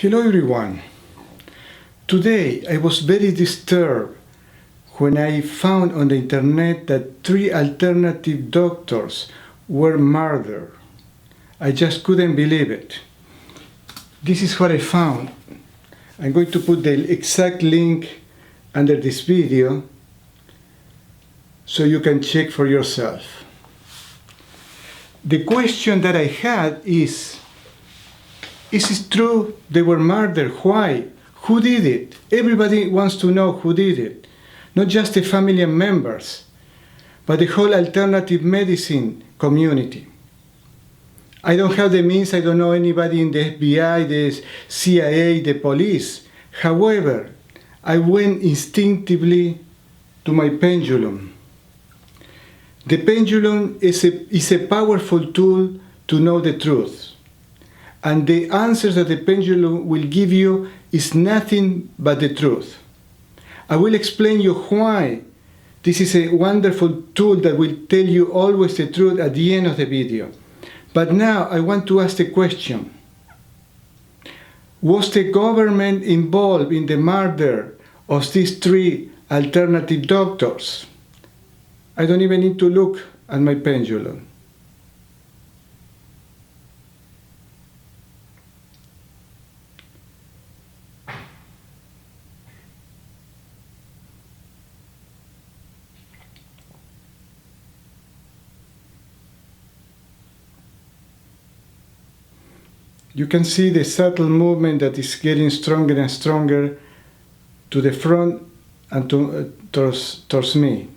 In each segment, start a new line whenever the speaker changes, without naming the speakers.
Hello everyone. Today I was very disturbed when I found on the internet that 3 alternative doctors were murdered. I just couldn't believe it. This is what I found. I'm going to put the exact link under this video so you can check for yourself. The question that I had is it true they were murdered? Why? Who did it? Everybody wants to know who did it. Not just the family and members, but the whole alternative medicine community. I don't have the means, I don't know anybody in the FBI, the CIA, the police. However, I went instinctively to my pendulum. The pendulum is a powerful tool to know the truth. And the answers that the pendulum will give you is nothing but the truth. I will explain you why this is a wonderful tool that will tell you always the truth at the end of the video. But now I want to ask the question. Was the government involved in the murder of these 3 alternative doctors? I don't even need to look at my pendulum. You can see the subtle movement that is getting stronger and stronger to the front and towards me.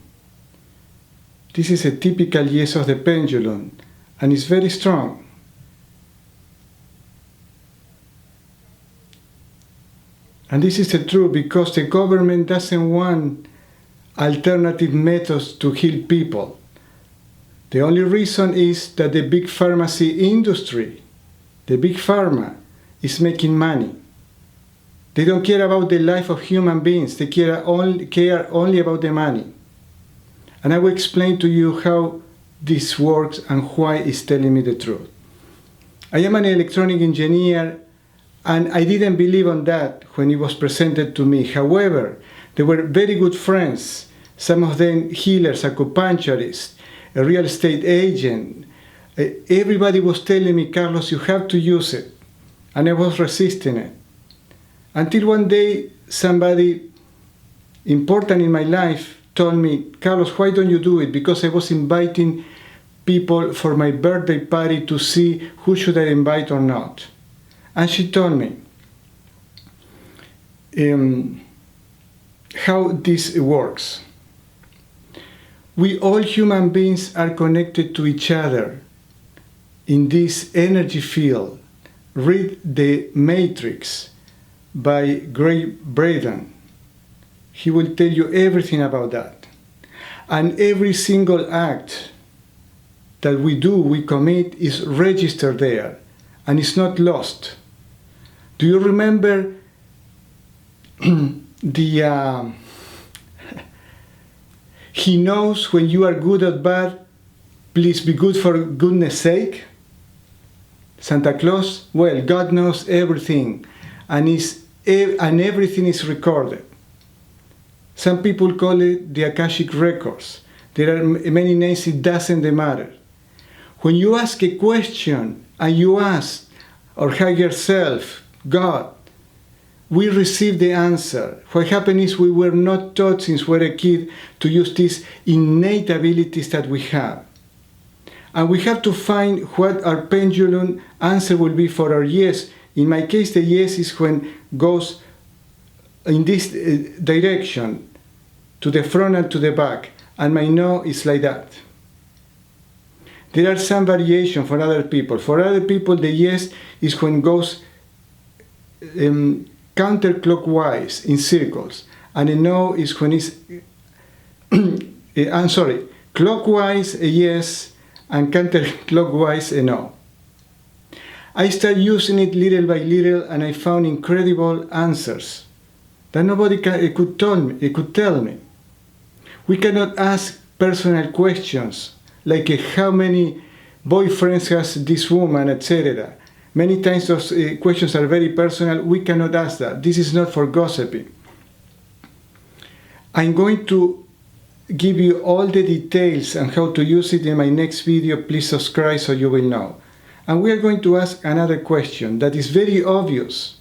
This is a typical yes of the pendulum, and it's very strong. And this is the truth because the government doesn't want alternative methods to heal people. The only reason is that the big pharmacy industry, the big pharma, is making money. They don't care about the life of human beings. They care only about the money. And I will explain to you how this works and why it's telling me the truth. I am an electronic engineer, and I didn't believe on that when it was presented to me. However, they were very good friends, some of them healers, acupuncturists, a real estate agent. Everybody was telling me, Carlos, you have to use it. And I was resisting it. Until one day, somebody important in my life told me, Carlos, why don't you do it? Because I was inviting people for my birthday party to see who should I invite or not. And she told me how this works. We all human beings are connected to each other in this energy field. Read The Matrix by Gray Braden. He will tell you everything about that. And every single act that we do, we commit, is registered there, and it's not lost. Do you remember he knows when you are good or bad, please be good for goodness sake? Santa Claus? Well, God knows everything, and everything is recorded. Some people call it the Akashic Records. There are many names, it doesn't matter. When you ask a question, and you ask, or higher self, God, we receive the answer. What happened is we were not taught since we were a kid to use these innate abilities that we have. And we have to find what our pendulum answer will be for our yes. In my case, the yes is when goes in this direction, to the front and to the back, and my no is like that. There are some variation for other people. For other people, the yes is when goes counterclockwise in circles, and a no is when it's clockwise a yes and counterclockwise a no. I started using it little by little, and I found incredible answers that nobody could tell me. We cannot ask personal questions like how many boyfriends has this woman, etc. Many times those questions are very personal. We cannot ask that. This is not for gossiping. I'm going to give you all the details on how to use it in my next video. Please subscribe so you will know. And we are going to ask another question that is very obvious.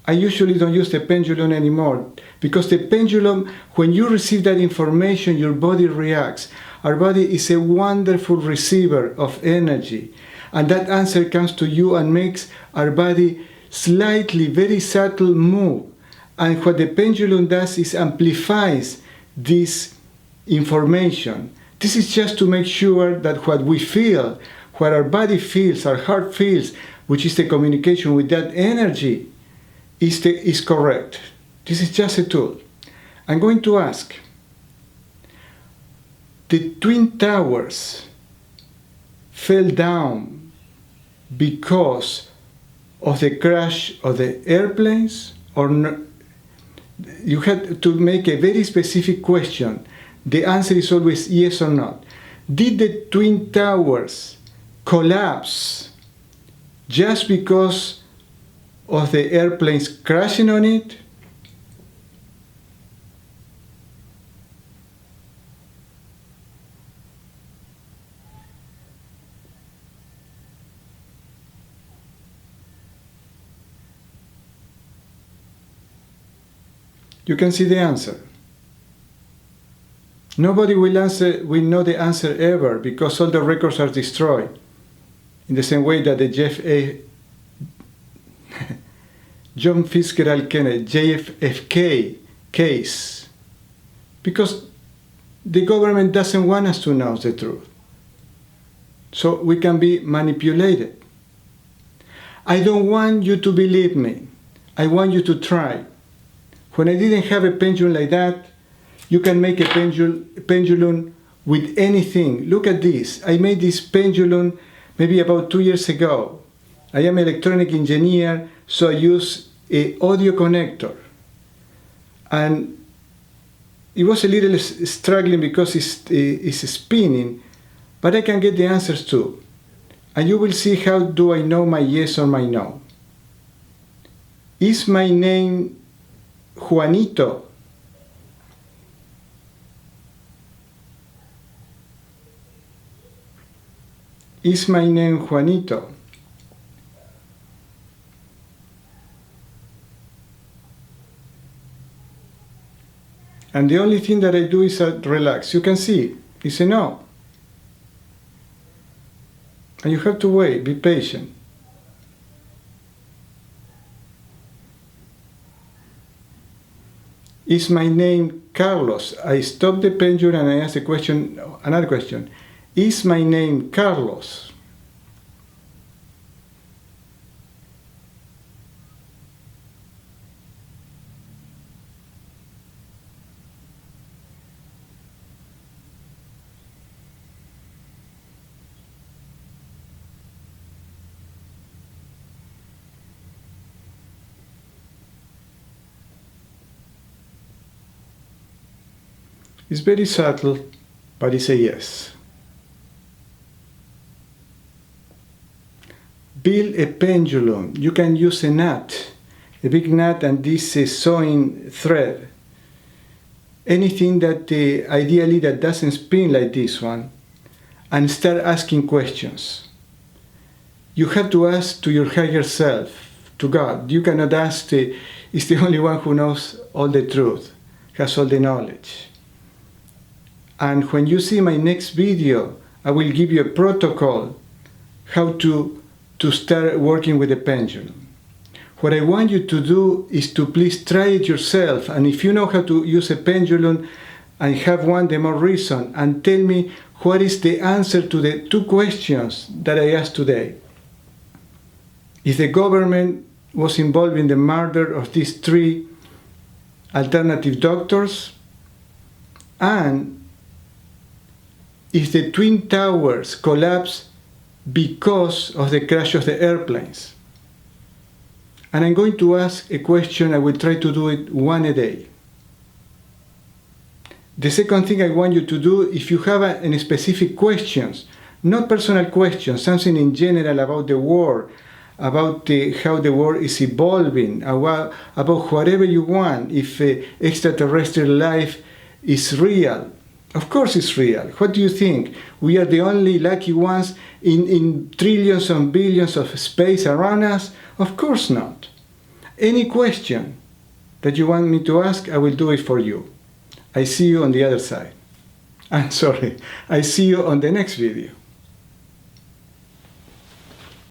I usually don't use the pendulum anymore because the pendulum, when you receive that information, your body reacts. Our body is a wonderful receiver of energy, and that answer comes to you and makes our body slightly, very subtle move. And what the pendulum does is amplifies this information. This is just to make sure that what we feel, what our body feels, our heart feels, which is the communication with that energy, is correct. This is just a tool. I'm going to ask, the Twin Towers fell down because of the crash of the airplanes, or no? You had to make a very specific question. The answer is always yes or not. Did the Twin Towers collapse just because of the airplanes crashing on it? You can see the answer. Nobody will know the answer ever because all the records are destroyed. In the same way that the John Fitzgerald Kennedy, JFK case, because the government doesn't want us to know the truth. So we can be manipulated. I don't want you to believe me. I want you to try. When I didn't have a pendulum like that, you can make a pendulum with anything. Look at this. I made this pendulum maybe about 2 years ago. I am an electronic engineer, so I use an audio connector. And it was a little struggling because it's spinning, but I can get the answers too. And you will see how do I know my yes or my no. Is my name Juanito? Is my name Juanito? And the only thing that I do is relax. You can see, it's a no. And you have to wait, be patient. Is my name Carlos? I stop the pendulum and I ask another question. Is my name Carlos? It's very subtle, but it's a yes. Build a pendulum. You can use a nut, a big nut, and this sewing thread. Anything that ideally that doesn't spin like this one, and start asking questions. You have to ask to your higher self, to God. You cannot ask it's the only one who knows all the truth, has all the knowledge. And when you see my next video, I will give you a protocol how to start working with the pendulum. What I want you to do is to please try it yourself, and if you know how to use a pendulum and have one, the more reason, and tell me what is the answer to the 2 questions that I asked today. If the government was involved in the murder of these 3 alternative doctors, and if the Twin Towers collapsed because of the crash of the airplanes. And I'm going to ask a question. I will try to do it one a day. The second thing I want you to do, if you have any specific questions, not personal questions, something in general about the war, about how the world is evolving, about whatever you want, if extraterrestrial life is real. Of course it's real. What do you think? We are the only lucky ones in trillions and billions of space around us? Of course not. Any question that you want me to ask, I will do it for you. I see you on the other side. I'm sorry. I see you on the next video.